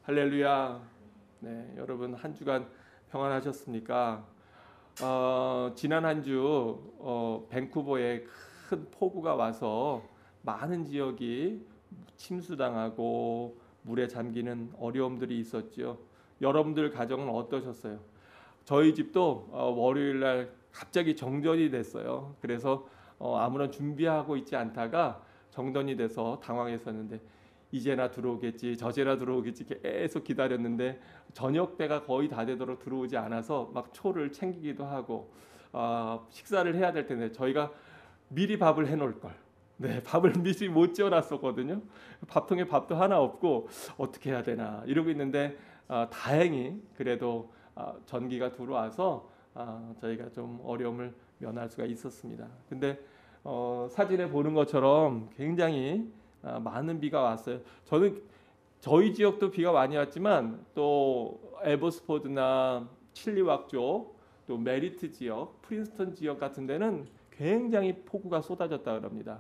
할렐루야. 네, 여러분 한 주간 평안하셨습니까? 지난 한 주 밴쿠버에 큰 폭우가 와서 많은 지역이 침수당하고 물에 잠기는 어려움들이 있었죠. 여러분들 가정은 어떠셨어요? 저희 집도 월요일 날 갑자기 정전이 됐어요. 그래서 아무런 준비하고 있지 않다가 정전이 돼서 당황했었는데 이제나 들어오겠지 저제나 들어오겠지 계속 기다렸는데 저녁 때가 거의 다 되도록 들어오지 않아서 막 초를 챙기기도 하고 식사를 해야 될 텐데 저희가 미리 밥을 해놓을 걸. 네, 밥을 미리 못 지어놨었거든요. 밥통에 밥도 하나 없고 어떻게 해야 되나 이러고 있는데 다행히 그래도 전기가 들어와서 저희가 좀 어려움을 면할 수가 있었습니다. 근데 사진에 보는 것처럼 굉장히 많은 비가 왔어요. 저희 지역도 비가 많이 왔지만 또 에버스포드나 칠리왁 쪽, 또 메리트 지역, 프린스턴 지역 같은 데는 굉장히 폭우가 쏟아졌다 그럽니다.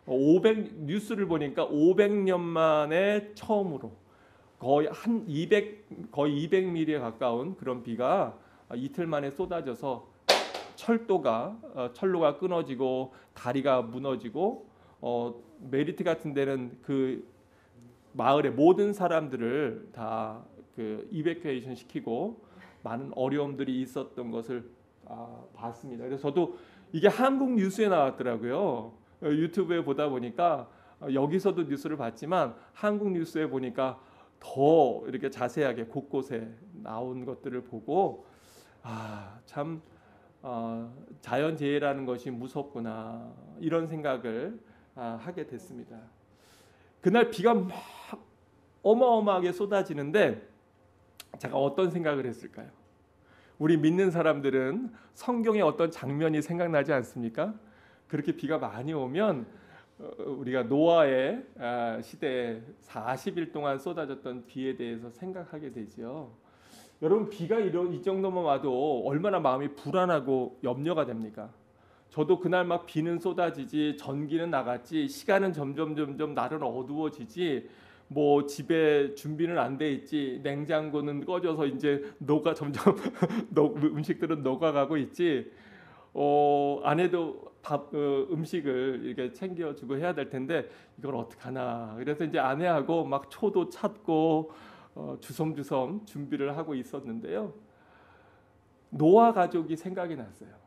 뉴스를 보니까 500년 만에 처음으로 거의 200mm에 가까운 그런 비가 이틀 만에 쏟아져서 철로가 끊어지고 다리가 무너지고 메리트 같은 데는 그 마을의 모든 사람들을 다 그 이베큐에이션 시키고 많은 어려움들이 있었던 것을 봤습니다. 그래서 저도 이게 한국 뉴스에 나왔더라고요. 유튜브에 보다 보니까 여기서도 뉴스를 봤지만 한국 뉴스에 보니까 더 이렇게 자세하게 곳곳에 나온 것들을 보고 참 자연재해라는 것이 무섭구나 이런 생각을 하게 됐습니다. 그날 비가 막 어마어마하게 쏟아지는데 제가 어떤 생각을 했을까요? 우리 믿는 사람들은 성경의 어떤 장면이 생각나지 않습니까? 그렇게 비가 많이 오면 우리가 노아의 시대에 40일 동안 쏟아졌던 비에 대해서 생각하게 되죠. 여러분 비가 이 정도만 와도 얼마나 마음이 불안하고 염려가 됩니까? 저도 그날 막 비는 쏟아지지 전기는 나갔지 시간은 점점 날은 어두워지지 뭐 집에 준비는 안 돼 있지 냉장고는 꺼져서 이제 점점 음식들은 녹아가고 있지 아내도 음식을 이렇게 챙겨주고 해야 될 텐데 이걸 어떡하나 그래서 이제 아내하고 막 초도 찾고 주섬주섬 준비를 하고 있었는데요. 노아 가족이 생각이 났어요.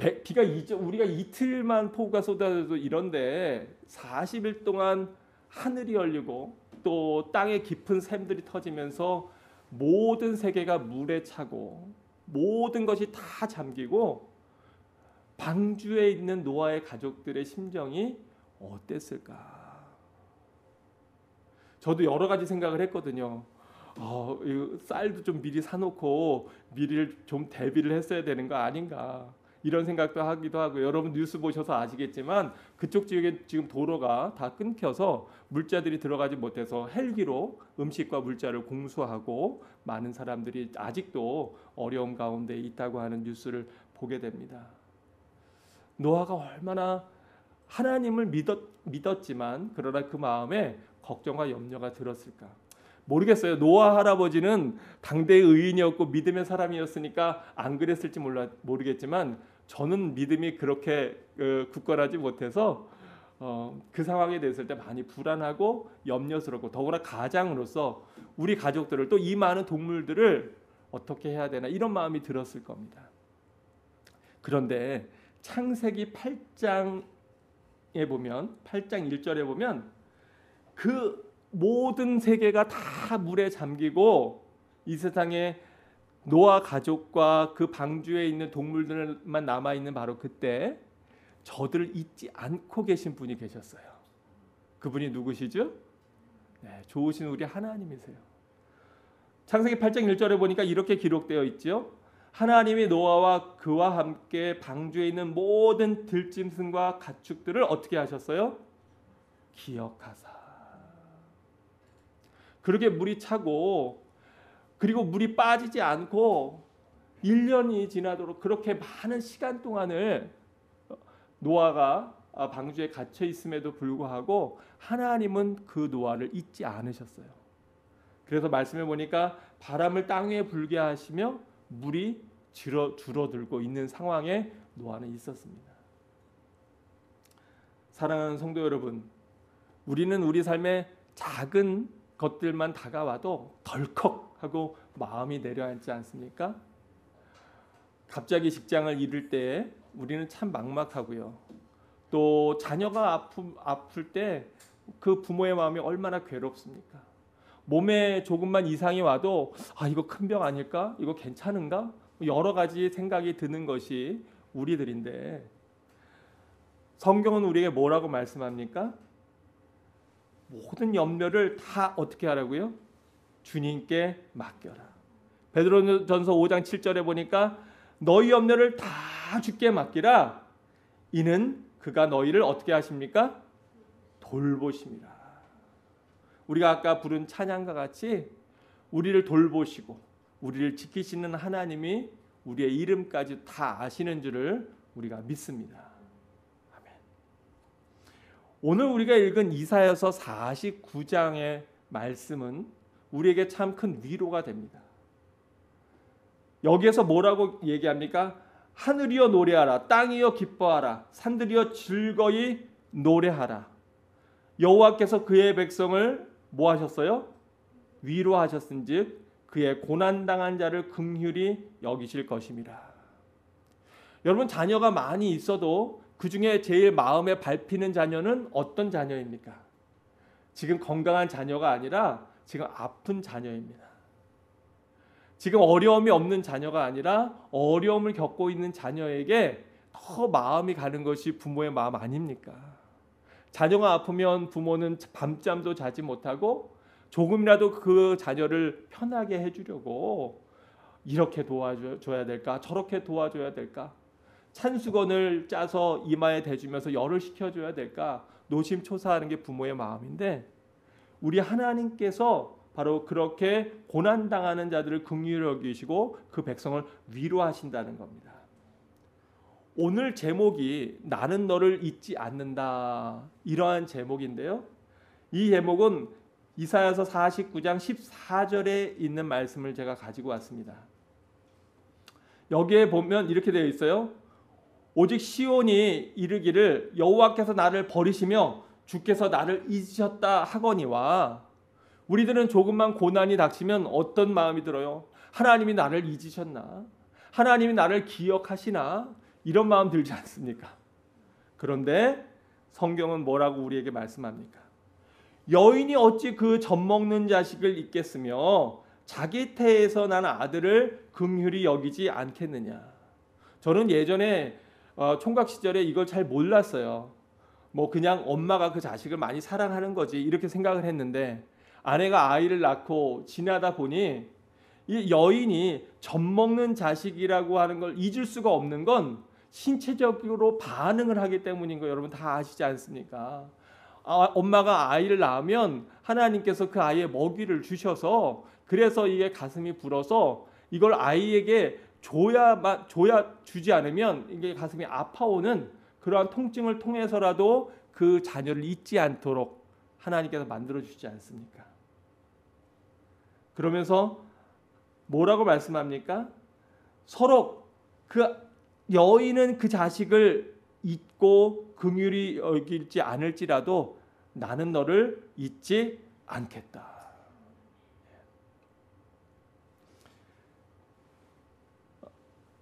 우리가 이틀만 폭우가 쏟아져도 이런데 40일 동안 하늘이 열리고 또 땅의 깊은 샘들이 터지면서 모든 세계가 물에 차고 모든 것이 다 잠기고 방주에 있는 노아의 가족들의 심정이 어땠을까? 저도 여러 가지 생각을 했거든요. 쌀도 좀 미리 사놓고 미리 좀 대비를 했어야 되는 거 아닌가 이런 생각도 하기도 하고 여러분 뉴스 보셔서 아시겠지만 그쪽 지역에 지금 도로가 다 끊겨서 물자들이 들어가지 못해서 헬기로 음식과 물자를 공수하고 많은 사람들이 아직도 어려움 가운데 있다고 하는 뉴스를 보게 됩니다. 노아가 얼마나 하나님을 믿었지만 그러나 그 마음에 걱정과 염려가 들었을까? 모르겠어요. 노아 할아버지는 당대의 의인이었고 믿음의 사람이었으니까 안 그랬을지 모르겠지만 저는 믿음이 그렇게 굳건하지 못해서 그 상황에 됐을 때 많이 불안하고 염려스럽고 더구나 가장으로서 우리 가족들을 또 이 많은 동물들을 어떻게 해야 되나 이런 마음이 들었을 겁니다. 그런데 창세기 8장에 보면 8장 1절에 보면 그 모든 세계가 다 물에 잠기고 이 세상에 노아 가족과 그 방주에 있는 동물들만 남아있는 바로 그때 저들을 잊지 않고 계신 분이 계셨어요. 그분이 누구시죠? 네, 좋으신 우리 하나님이세요. 창세기 8장 1절에 보니까 이렇게 기록되어 있죠. 하나님이 노아와 그와 함께 방주에 있는 모든 들짐승과 가축들을 어떻게 하셨어요? 기억하사. 그렇게 물이 차고 그리고 물이 빠지지 않고 1년이 지나도록 그렇게 많은 시간 동안을 노아가 방주에 갇혀 있음에도 불구하고 하나님은 그 노아를 잊지 않으셨어요. 그래서 말씀해 보니까 바람을 땅 위에 불게 하시며 물이 줄어들고 있는 상황에 노아는 있었습니다. 사랑하는 성도 여러분, 우리는 우리 삶에 작은 것들만 다가와도 덜컥하고 마음이 내려앉지 않습니까? 갑자기 직장을 잃을 때 우리는 참 막막하고요. 또 자녀가 아플 때 그 부모의 마음이 얼마나 괴롭습니까? 몸에 조금만 이상이 와도 이거 큰 병 아닐까? 이거 괜찮은가? 여러 가지 생각이 드는 것이 우리들인데, 성경은 우리에게 뭐라고 말씀합니까? 모든 염려를 다 어떻게 하라고요? 주님께 맡겨라. 베드로전서 5장 7절에 보니까 너희 염려를 다 주께 맡기라. 이는 그가 너희를 어떻게 하십니까? 돌보십니다. 우리가 아까 부른 찬양과 같이 우리를 돌보시고 우리를 지키시는 하나님이 우리의 이름까지 다 아시는 줄을 우리가 믿습니다. 아멘. 오늘 우리가 읽은 이사야서 49장의 말씀은 우리에게 참 큰 위로가 됩니다. 여기에서 뭐라고 얘기합니까? 하늘이여 노래하라, 땅이여 기뻐하라, 산들이여 즐거이 노래하라. 여호와께서 그의 백성을 뭐 하셨어요? 위로하셨은즉 그의 고난당한 자를 긍휼히 여기실 것입니다. 여러분, 자녀가 많이 있어도 그 중에 제일 마음에 밟히는 자녀는 어떤 자녀입니까? 지금 건강한 자녀가 아니라 지금 아픈 자녀입니다. 지금 어려움이 없는 자녀가 아니라 어려움을 겪고 있는 자녀에게 더 마음이 가는 것이 부모의 마음 아닙니까? 자녀가 아프면 부모는 밤잠도 자지 못하고 조금이라도 그 자녀를 편하게 해주려고 이렇게 도와줘야 될까? 저렇게 도와줘야 될까? 찬수건을 짜서 이마에 대주면서 열을 식혀줘야 될까? 노심초사하는 게 부모의 마음인데, 우리 하나님께서 바로 그렇게 고난당하는 자들을 긍휼히 여기시고 그 백성을 위로하신다는 겁니다. 오늘 제목이 나는 너를 잊지 않는다, 이러한 제목인데요. 이 제목은 이사야서 49장 14절에 있는 말씀을 제가 가지고 왔습니다. 여기에 보면 이렇게 되어 있어요. 오직 시온이 이르기를 여호와께서 나를 버리시며 주께서 나를 잊으셨다 하거니와. 우리들은 조금만 고난이 닥치면 어떤 마음이 들어요? 하나님이 나를 잊으셨나? 하나님이 나를 기억하시나? 이런 마음 들지 않습니까? 그런데 성경은 뭐라고 우리에게 말씀합니까? 여인이 어찌 그 젖먹는 자식을 잊겠으며 자기 태에서 난 아들을 긍휼히 여기지 않겠느냐. 저는 예전에 총각 시절에 이걸 잘 몰랐어요. 뭐 그냥 엄마가 그 자식을 많이 사랑하는 거지 이렇게 생각을 했는데, 아내가 아이를 낳고 지나다 보니 이 여인이 젖먹는 자식이라고 하는 걸 잊을 수가 없는 건 신체적으로 반응을 하기 때문인 거 여러분 다 아시지 않습니까? 엄마가 아이를 낳으면 하나님께서 그 아이의 먹이를 주셔서, 그래서 이게 가슴이 불어서 이걸 아이에게 주지 않으면 이게 가슴이 아파오는 그러한 통증을 통해서라도 그 자녀를 잊지 않도록 하나님께서 만들어주지 않습니까? 그러면서 뭐라고 말씀합니까? 서로 그 여인은 그 자식을 잊고 긍휼히 여기지 않을지라도 나는 너를 잊지 않겠다.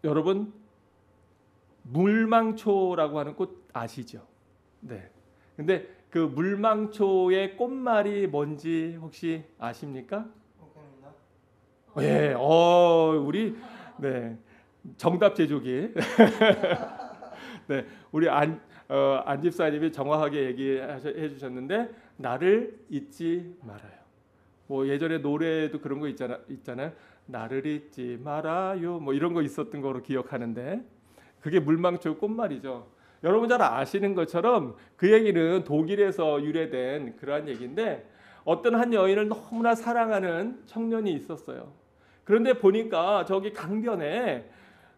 여러분, 물망초라고 하는 꽃 아시죠? 네. 근데 그 물망초의 꽃말이 뭔지 혹시 아십니까? 예, 우리 네 정답 제조기. 네, 우리 안 집사님이 정확하게 얘기해 주셨는데, 나를 잊지 말아요. 뭐 예전에 노래도 그런 거 있잖아요. 나를 잊지 말아요. 뭐 이런 거 있었던 거로 기억하는데, 그게 물망초 꽃말이죠. 여러분 잘 아시는 것처럼 그 얘기는 독일에서 유래된 그러한 얘기인데, 어떤 한 여인을 너무나 사랑하는 청년이 있었어요. 그런데 보니까 저기 강변에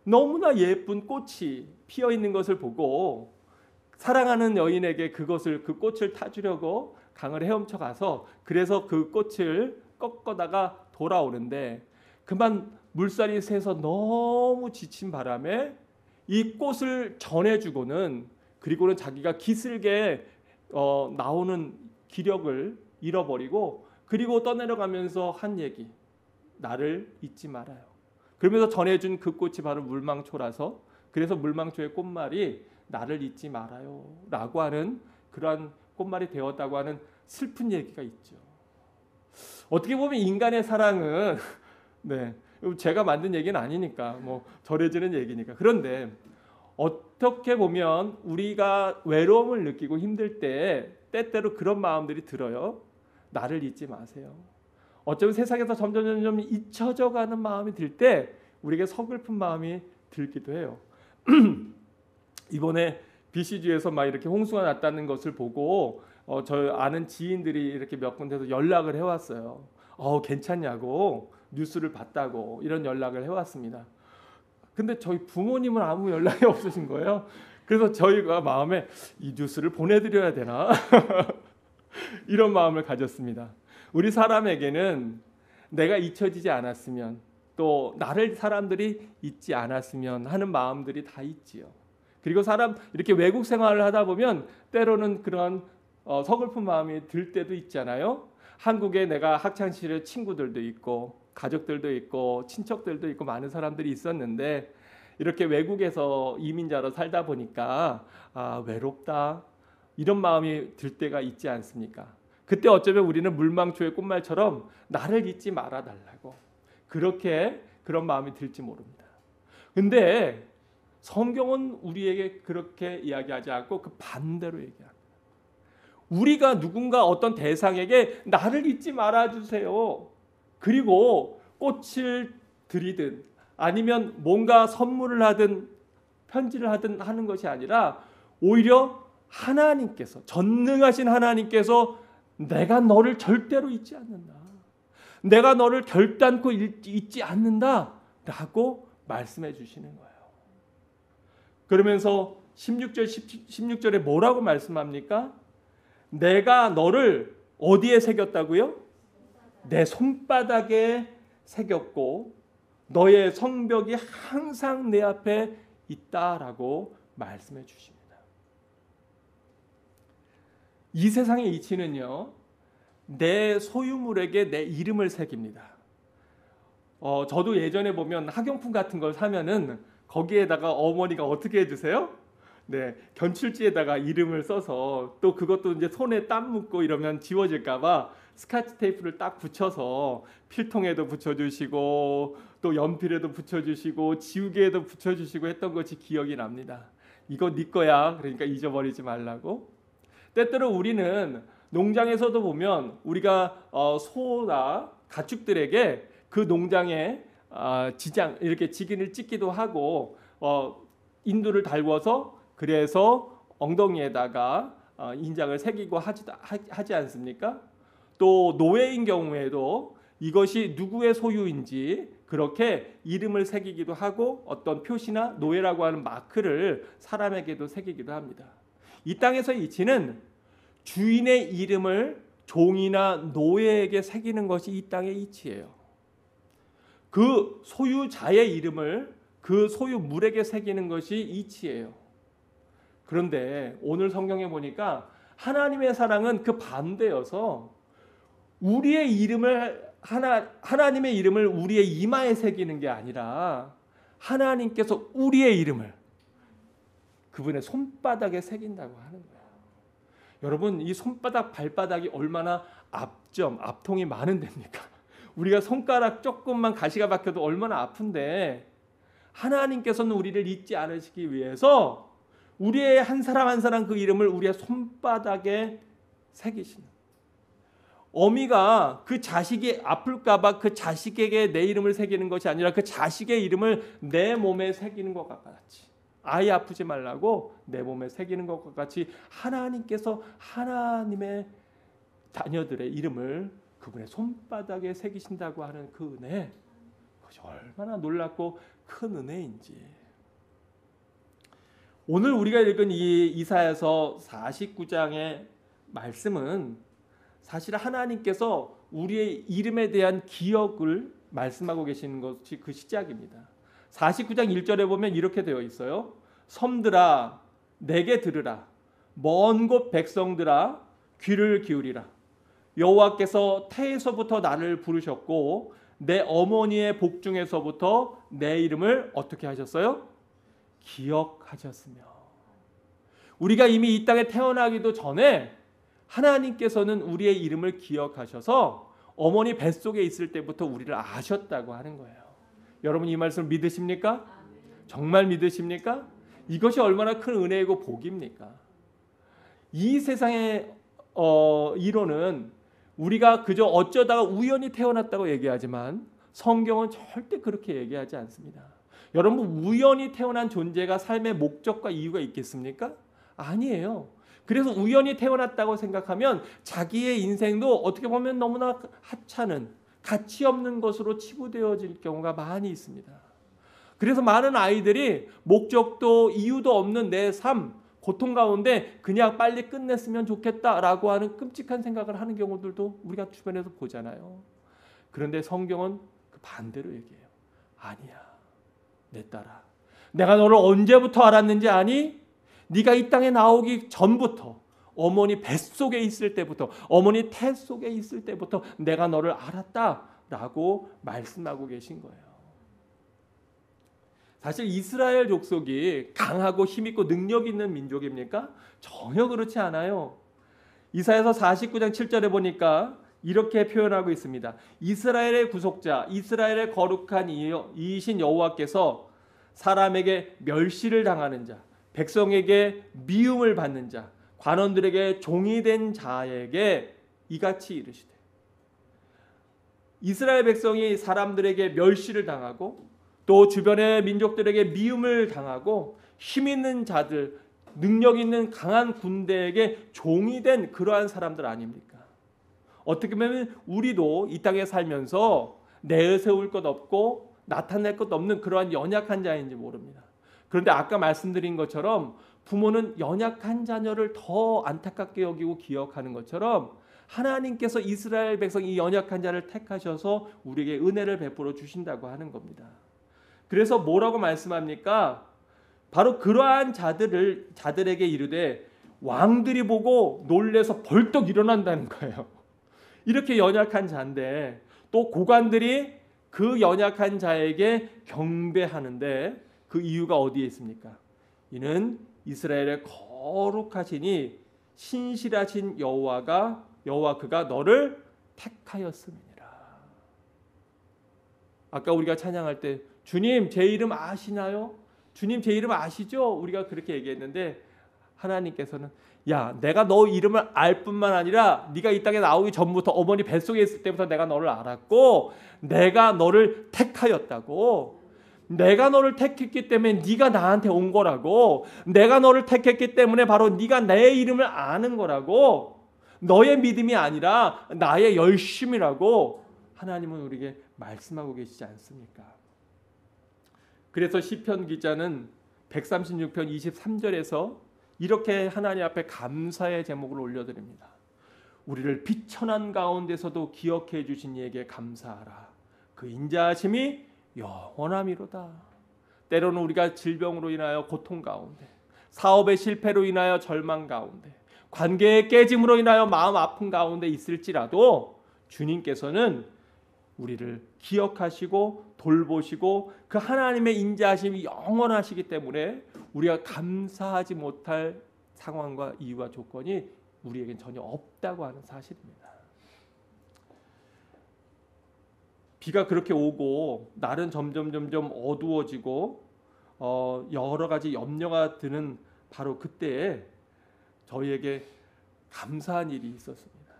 너무나 예쁜 꽃이 피어 있는 것을 보고 사랑하는 여인에게 그 꽃을 타주려고 강을 헤엄쳐 가서, 그래서 그 꽃을 꺾어다가 돌아오는데 그만 물살이 세서 너무 지친 바람에 이 꽃을 전해주고는 그리고는 자기가 기슭에 나오는 기력을 잃어버리고 그리고 떠내려가면서 한 얘기, 나를 잊지 말아요. 그러면서 전해준 그 꽃이 바로 물망초라서 그래서 물망초의 꽃말이 나를 잊지 말아요 라고 하는 그러한 꽃말이 되었다고 하는 슬픈 얘기가 있죠. 어떻게 보면 인간의 사랑은 네, 제가 만든 얘기는 아니니까 뭐 전해지는 얘기니까. 그런데 어떻게 보면 우리가 외로움을 느끼고 힘들 때 때때로 그런 마음들이 들어요. 나를 잊지 마세요. 어쩌면 세상에서 점점 잊혀져 가는 마음이 들 때 우리에게 서글픈 마음이 들기도 해요. 이번에 BC주에서 막 이렇게 홍수가 났다는 것을 보고 저 아는 지인들이 이렇게 몇 군데서 연락을 해왔어요. 괜찮냐고 뉴스를 봤다고 이런 연락을 해왔습니다. 근데 저희 부모님은 아무 연락이 없으신 거예요. 그래서 저희가 마음에 이 뉴스를 보내드려야 되나 이런 마음을 가졌습니다. 우리 사람에게는 내가 잊혀지지 않았으면 또 나를 사람들이 잊지 않았으면 하는 마음들이 다 있지요. 그리고 사람 이렇게 외국 생활을 하다 보면 때로는 그런 서글픈 마음이 들 때도 있잖아요. 한국에 내가 학창 시절에 친구들도 있고 가족들도 있고 친척들도 있고 많은 사람들이 있었는데 이렇게 외국에서 이민자로 살다 보니까 외롭다 이런 마음이 들 때가 있지 않습니까? 그때 어쩌면 우리는 물망초의 꽃말처럼 나를 잊지 말아달라고 그렇게 그런 마음이 들지 모릅니다. 근데 성경은 우리에게 그렇게 이야기하지 않고 그 반대로 얘기합니다. 우리가 누군가 어떤 대상에게 나를 잊지 말아주세요. 그리고 꽃을 드리든 아니면 뭔가 선물을 하든 편지를 하든 하는 것이 아니라 오히려 하나님께서 전능하신 하나님께서 내가 너를 절대로 잊지 않는다. 내가 너를 결단코 잊지 않는다 라고 말씀해 주시는 거예요. 그러면서 16절에 뭐라고 말씀합니까? 내가 너를 어디에 새겼다고요? 내 손바닥에 새겼고 너의 성벽이 항상 내 앞에 있다라고 말씀해 주십니다. 이 세상의 이치는요, 내 소유물에게 내 이름을 새깁니다. 저도 예전에 보면 학용품 같은 걸 사면은 거기에다가 어머니가 어떻게 해주세요? 네, 견출지에다가 이름을 써서 또 그것도 이제 손에 땀 묻고 이러면 지워질까봐 스카치 테이프를 딱 붙여서 필통에도 붙여주시고 또 연필에도 붙여주시고 지우개에도 붙여주시고 했던 것이 기억이 납니다. 이거 네 거야. 그러니까 잊어버리지 말라고. 때때로 우리는 농장에서도 보면 우리가 소나 가축들에게 그 농장에 지장 이렇게 직인을 찍기도 하고 인두를 달궈서 그래서 엉덩이에다가 인장을 새기고 하지 않습니까? 또 노예인 경우에도 이것이 누구의 소유인지 그렇게 이름을 새기기도 하고 어떤 표시나 노예라고 하는 마크를 사람에게도 새기기도 합니다. 이 땅에서의 이치는 주인의 이름을 종이나 노예에게 새기는 것이 이 땅의 이치예요. 그 소유자의 이름을 그 소유물에게 새기는 것이 이치예요. 그런데 오늘 성경에 보니까 하나님의 사랑은 그 반대여서 우리의 이름을 하나님의 이름을 우리의 이마에 새기는 게 아니라 하나님께서 우리의 이름을 그분의 손바닥에 새긴다고 하는 거예요. 여러분, 이 손바닥, 발바닥이 얼마나 앞통이 많은 데입니까? 우리가 손가락 조금만 가시가 박혀도 얼마나 아픈데 하나님께서는 우리를 잊지 않으시기 위해서 우리의 한 사람 한 사람 그 이름을 우리의 손바닥에 새기시는 어미가 그 자식이 아플까 봐 그 자식에게 내 이름을 새기는 것이 아니라 그 자식의 이름을 내 몸에 새기는 것과 같이 아이 아프지 말라고 내 몸에 새기는 것과 같이 하나님께서 하나님의 자녀들의 이름을 그분의 손바닥에 새기신다고 하는 그 은혜, 그것이 얼마나 놀랍고 큰 은혜인지. 오늘 우리가 읽은 이 이사야서 49장의 말씀은 사실 하나님께서 우리의 이름에 대한 기억을 말씀하고 계시는 것이 그 시작입니다. 49장 1절에 보면 이렇게 되어 있어요. 섬들아 내게 들으라. 먼 곳 백성들아 귀를 기울이라. 여호와께서 태에서부터 나를 부르셨고 내 어머니의 복중에서부터 내 이름을 어떻게 하셨어요? 기억하셨으며. 우리가 이미 이 땅에 태어나기도 전에 하나님께서는 우리의 이름을 기억하셔서 어머니 뱃속에 있을 때부터 우리를 아셨다고 하는 거예요. 여러분 이 말씀을 믿으십니까? 정말 믿으십니까? 이것이 얼마나 큰 은혜이고 복입니까? 이 세상의 이론은 우리가 그저 어쩌다가 우연히 태어났다고 얘기하지만 성경은 절대 그렇게 얘기하지 않습니다. 여러분 우연히 태어난 존재가 삶의 목적과 이유가 있겠습니까? 아니에요. 그래서 우연히 태어났다고 생각하면 자기의 인생도 어떻게 보면 너무나 하찮은 가치 없는 것으로 치부되어질 경우가 많이 있습니다. 그래서 많은 아이들이 목적도 이유도 없는 내 삶, 고통 가운데 그냥 빨리 끝냈으면 좋겠다라고 하는 끔찍한 생각을 하는 경우들도 우리가 주변에서 보잖아요. 그런데 성경은 그 반대로 얘기해요. 아니야. 내 딸아. 내가 너를 언제부터 알았는지 아니? 네가 이 땅에 나오기 전부터 어머니 뱃속에 있을 때부터 어머니 태 속에 있을 때부터 내가 너를 알았다라고 말씀하고 계신 거예요. 사실 이스라엘 족속이 강하고 힘있고 능력 있는 민족입니까? 전혀 그렇지 않아요. 이사야서 49장 7절에 보니까 이렇게 표현하고 있습니다. 이스라엘의 구속자, 이스라엘의 거룩한 이이신 여호와께서 사람에게 멸시를 당하는 자, 백성에게 미움을 받는 자, 관원들에게 종이 된 자에게 이같이 이르시되. 이스라엘 백성이 사람들에게 멸시를 당하고 또 주변의 민족들에게 미움을 당하고 힘 있는 자들, 능력 있는 강한 군대에게 종이 된 그러한 사람들 아닙니까? 어떻게 보면 우리도 이 땅에 살면서 내세울 것 없고 나타낼 것 없는 그러한 연약한 자인지 모릅니다. 그런데 아까 말씀드린 것처럼 부모는 연약한 자녀를 더 안타깝게 여기고 기억하는 것처럼 하나님께서 이스라엘 백성 이 연약한 자를 택하셔서 우리에게 은혜를 베풀어 주신다고 하는 겁니다. 그래서 뭐라고 말씀합니까? 바로 그러한 자들에게 이르되 왕들이 보고 놀래서 벌떡 일어난다는 거예요. 이렇게 연약한 자인데 또 고관들이 그 연약한 자에게 경배하는데 그 이유가 어디에 있습니까? 이는 이스라엘의 거룩하시니 신실하신 여호와 그가 너를 택하였음이니라. 아까 우리가 찬양할 때 주님 제 이름 아시나요? 주님 제 이름 아시죠? 우리가 그렇게 얘기했는데 하나님께서는 야 내가 너 이름을 알 뿐만 아니라 네가 이 땅에 나오기 전부터 어머니 뱃속에 있을 때부터 내가 너를 알았고 내가 너를 택하였다고. 내가 너를 택했기 때문에 네가 나한테 온 거라고. 내가 너를 택했기 때문에 바로 네가 내 이름을 아는 거라고. 너의 믿음이 아니라 나의 열심이라고 하나님은 우리에게 말씀하고 계시지 않습니까? 그래서 시편 기자는 136편 23절에서 이렇게 하나님 앞에 감사의 제목을 올려드립니다. 우리를 비천한 가운데서도 기억해 주신 이에게 감사하라. 그 인자하심이 영원함이로다. 때로는 우리가 질병으로 인하여 고통 가운데, 사업의 실패로 인하여 절망 가운데, 관계의 깨짐으로 인하여 마음 아픈 가운데 있을지라도 주님께서는 우리를 기억하시고 돌보시고 그 하나님의 인자하심이 영원하시기 때문에 우리가 감사하지 못할 상황과 이유와 조건이 우리에겐 전혀 없다고 하는 사실입니다. 비가 그렇게 오고 날은 점점 어두워지고 여러 가지 염려가 드는 바로 그때에 저희에게 감사한 일이 있었습니다.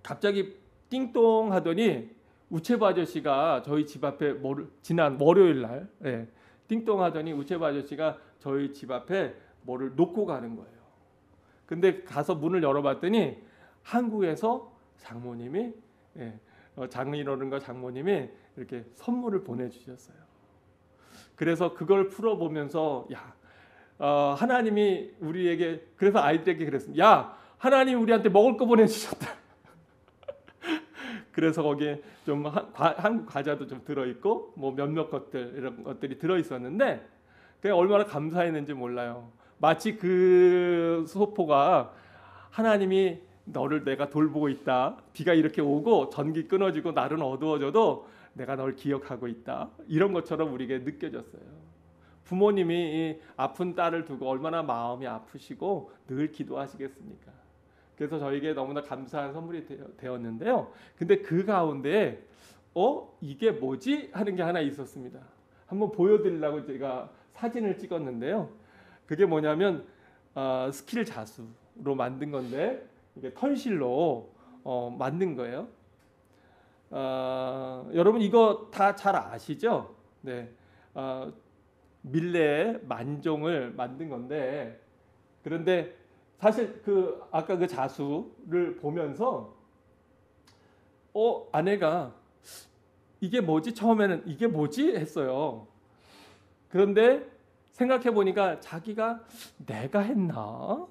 갑자기 띵동 하더니 우체부 아저씨가 저희 집 앞에 지난 월요일 날 띵동 하더니 우체부 아저씨가 저희 집 앞에 뭐를 놓고 가는 거예요. 근데 가서 문을 열어봤더니 한국에서 장모님이 장인어른과 장모님이 이렇게 선물을 보내주셨어요. 그래서 그걸 풀어보면서 하나님이 우리에게 그래서 아이들에게 그랬습니다. 야 하나님 우리한테 먹을 거 보내주셨다. 그래서 거기에 좀 한국 과자도 좀 들어있고 뭐 몇몇 것들 이런 것들이 들어있었는데 그게 얼마나 감사했는지 몰라요. 마치 그 소포가 하나님이 너를 내가 돌보고 있다. 비가 이렇게 오고 전기 끊어지고 날은 어두워져도 내가 널 기억하고 있다. 이런 것처럼 우리에게 느껴졌어요. 부모님이 이 아픈 딸을 두고 얼마나 마음이 아프시고 늘 기도하시겠습니까? 그래서 저에게 너무나 감사한 선물이 되었는데요. 근데 그 가운데 이게 뭐지? 하는 게 하나 있었습니다. 한번 보여드리려고 제가 사진을 찍었는데요. 그게 뭐냐면 스킬 자수로 만든 건데 이게 털실로 만든 거예요. 여러분 이거 다 잘 아시죠? 네, 밀레 만종을 만든 건데 그런데 사실 그 아까 그 자수를 보면서 아내가 이게 뭐지? 처음에는 이게 뭐지? 했어요. 그런데 생각해 보니까 자기가 내가 했나?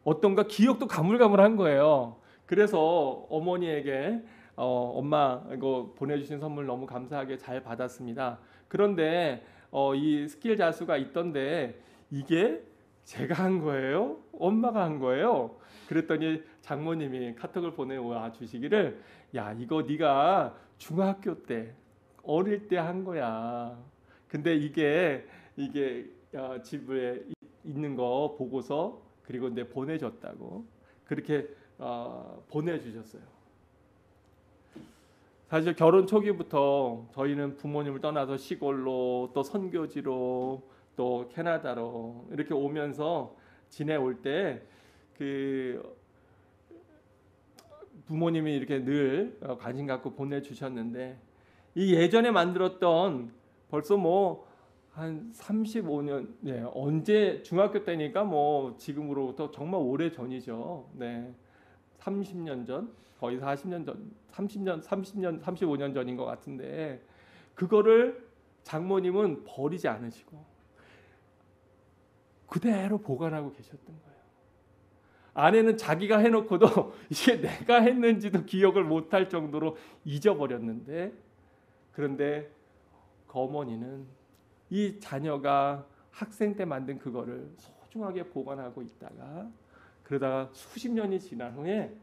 어떤가 기억도 가물가물한 거예요. 그래서 어머니에게 엄마 이거 보내주신 선물 너무 감사하게 잘 받았습니다. 그런데 이 스킬 자수가 있던데 이게 제가 한 거예요? 엄마가 한 거예요? 그랬더니 장모님이 카톡을 보내와 주시기를 야 이거 네가 중학교 때 어릴 때 한 거야. 근데 이게 집에 있는 거 보고서 그리고 내 보내줬다고 그렇게 보내주셨어요. 사실 결혼 초기부터 저희는 부모님을 떠나서 시골로 또 선교지로 또 캐나다로 이렇게 오면서 지내올 때 그 부모님이 이렇게 늘 관심 갖고 보내주셨는데 이 예전에 만들었던 벌써 뭐 한 35년 언제 중학교 때니까 뭐 지금으로부터 정말 오래 전이죠. 네. 30년 전 거의 40년 전 35년 전인 것 같은데 그거를 장모님은 버리지 않으시고 그대로 보관하고 계셨던 거예요. 아내는 자기가 해놓고도 이게 내가 했는지도 기억을 못할 정도로 잊어버렸는데 그런데 그 어머니는 이 자녀가 학생 때 만든 그거를 소중하게 보관하고 있다가 그러다가 수십 년이 지난 후에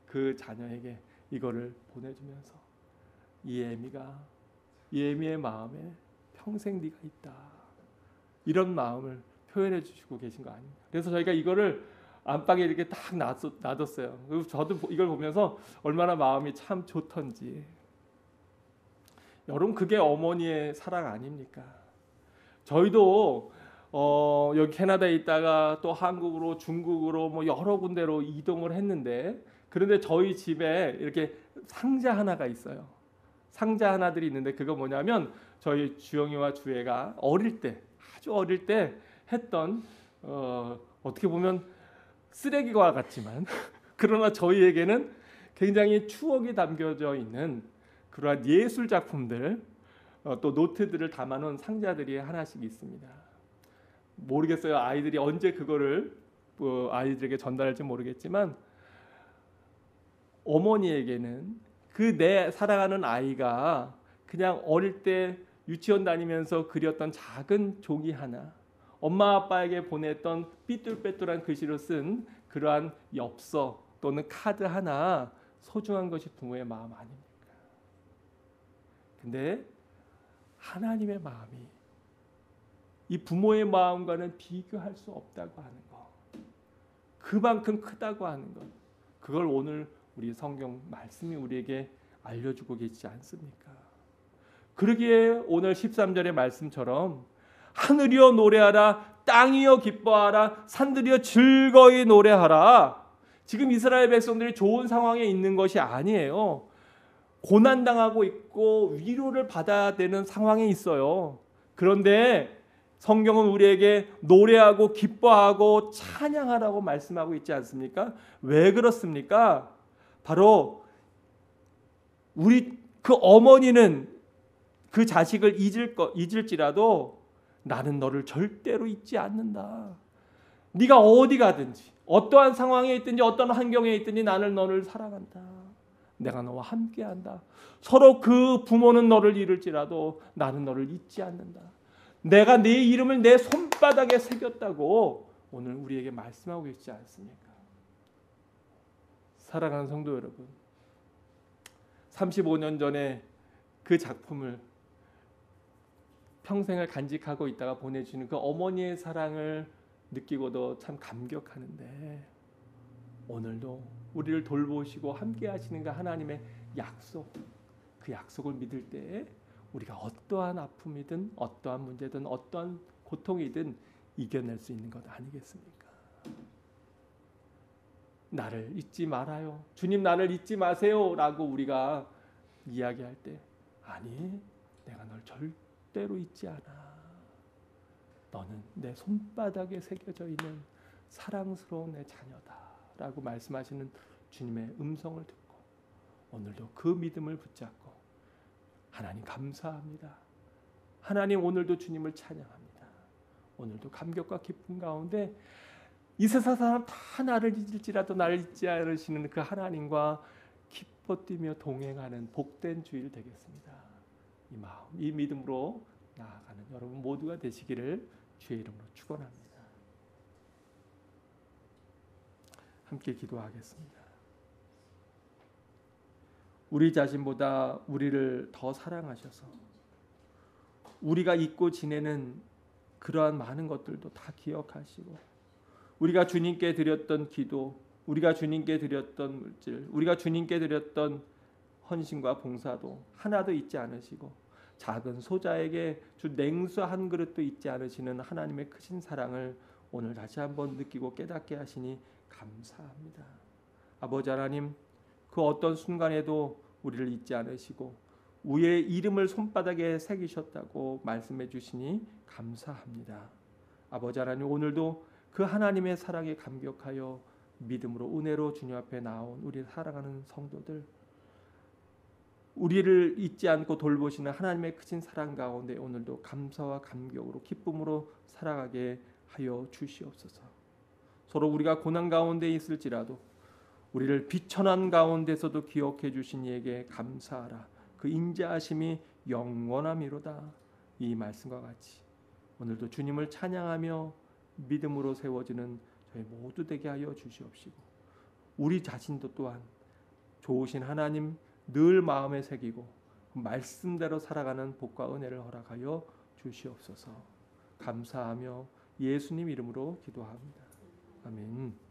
그 자녀에게 이거를 보내주면서 이애미의 마음에 평생 네가 있다 이런 마음을 표현해 주시고 계신 거 아닙니까? 그래서 저희가 이거를 안방에 이렇게 딱 놔뒀어요. 그리고 저도 이걸 보면서 얼마나 마음이 참 좋던지. 여러분 그게 어머니의 사랑 아닙니까? 저희도 여기 캐나다에 있다가 또 한국으로 중국으로 뭐 여러 군데로 이동을 했는데 그런데 저희 집에 이렇게 상자 하나가 있어요. 상자 하나들이 있는데 그거 뭐냐면 저희 주영이와 주애가 어릴 때 아주 어릴 때 했던 어떻게 보면 쓰레기와 같지만 그러나 저희에게는 굉장히 추억이 담겨져 있는 그러한 예술 작품들 또 노트들을 담아놓은 상자들이 하나씩 있습니다. 모르겠어요. 아이들이 언제 그거를 아이들에게 전달할지 모르겠지만 어머니에게는 그 내 사랑하는 아이가 그냥 어릴 때 유치원 다니면서 그렸던 작은 종이 하나 엄마 아빠에게 보냈던 삐뚤빼뚤한 글씨로 쓴 그러한 엽서 또는 카드 하나 소중한 것이 부모의 마음 아닙니까? 근데 하나님의 마음이 이 부모의 마음과는 비교할 수 없다고 하는 것, 그만큼 크다고 하는 것, 그걸 오늘 우리 성경 말씀이 우리에게 알려주고 계시지 않습니까? 그러기에 오늘 13절의 말씀처럼 하늘이여 노래하라, 땅이여 기뻐하라, 산들이여 즐거이 노래하라. 지금 이스라엘 백성들이 좋은 상황에 있는 것이 아니에요. 고난당하고 있고 위로를 받아야 되는 상황에 있어요. 그런데 성경은 우리에게 노래하고 기뻐하고 찬양하라고 말씀하고 있지 않습니까? 왜 그렇습니까? 바로 우리 그 어머니는 그 자식을 잊을지라도 나는 너를 절대로 잊지 않는다. 네가 어디 가든지 어떠한 상황에 있든지 어떤 환경에 있든지 나는 너를 사랑한다. 내가 너와 함께한다. 서로 그 부모는 너를 잃을지라도 나는 너를 잊지 않는다. 내가 네 이름을 내 손바닥에 새겼다고 오늘 우리에게 말씀하고 계시지 않습니까? 사랑하는 성도 여러분, 35년 전에 그 작품을 평생을 간직하고 있다가 보내주는 그 어머니의 사랑을 느끼고도 참 감격하는데, 오늘도 우리를 돌보시고 함께 하시는 그 하나님의 약속, 그 약속을 믿을 때 우리가 어떠한 아픔이든 어떠한 문제든 어떠한 고통이든 이겨낼 수 있는 것 아니겠습니까? 나를 잊지 말아요. 주님 나를 잊지 마세요 라고 우리가 이야기할 때, 아니 내가 널 절대로 잊지 않아. 너는 내 손바닥에 새겨져 있는 사랑스러운 내 자녀다 라고 말씀하시는 주님의 음성을 듣고 오늘도 그 믿음을 붙잡고 하나님 감사합니다. 하나님 오늘도 주님을 찬양합니다. 오늘도 감격과 기쁨 가운데 이 세상 사람 다 나를 잊을지라도 나를 잊지 않으시는 그 하나님과 기뻐 뛰며 동행하는 복된 주일 되겠습니다. 이 마음, 이 믿음으로 나아가는 여러분 모두가 되시기를 주의 이름으로 축원합니다. 함께 기도하겠습니다. 우리 자신보다 우리를 더 사랑하셔서 우리가 잊고 지내는 그러한 많은 것들도 다 기억하시고, 우리가 주님께 드렸던 기도, 우리가 주님께 드렸던 물질, 우리가 주님께 드렸던 헌신과 봉사도 하나도 잊지 않으시고, 작은 소자에게 주 냉수 한 그릇도 잊지 않으시는 하나님의 크신 사랑을 오늘 다시 한번 느끼고 깨닫게 하시니 감사합니다. 아버지 하나님, 그 어떤 순간에도 우리를 잊지 않으시고 우리의 이름을 손바닥에 새기셨다고 말씀해 주시니 감사합니다. 아버지 하나님, 오늘도 그 하나님의 사랑에 감격하여 믿음으로 은혜로 주님 앞에 나온 우리 사랑하는 성도들, 우리를 잊지 않고 돌보시는 하나님의 크신 사랑 가운데 오늘도 감사와 감격으로 기쁨으로 살아가게 하여 주시옵소서. 서로 우리가 고난 가운데 있을지라도 우리를 비천한 가운데서도 기억해 주신 이에게 감사하라. 그 인자하심이 영원함이로다. 이 말씀과 같이 오늘도 주님을 찬양하며 믿음으로 세워지는 저희 모두 되게 하여 주시옵시고, 우리 자신도 또한 좋으신 하나님 늘 마음에 새기고 말씀대로 살아가는 복과 은혜를 허락하여 주시옵소서. 감사하며 예수님 이름으로 기도합니다. 아멘.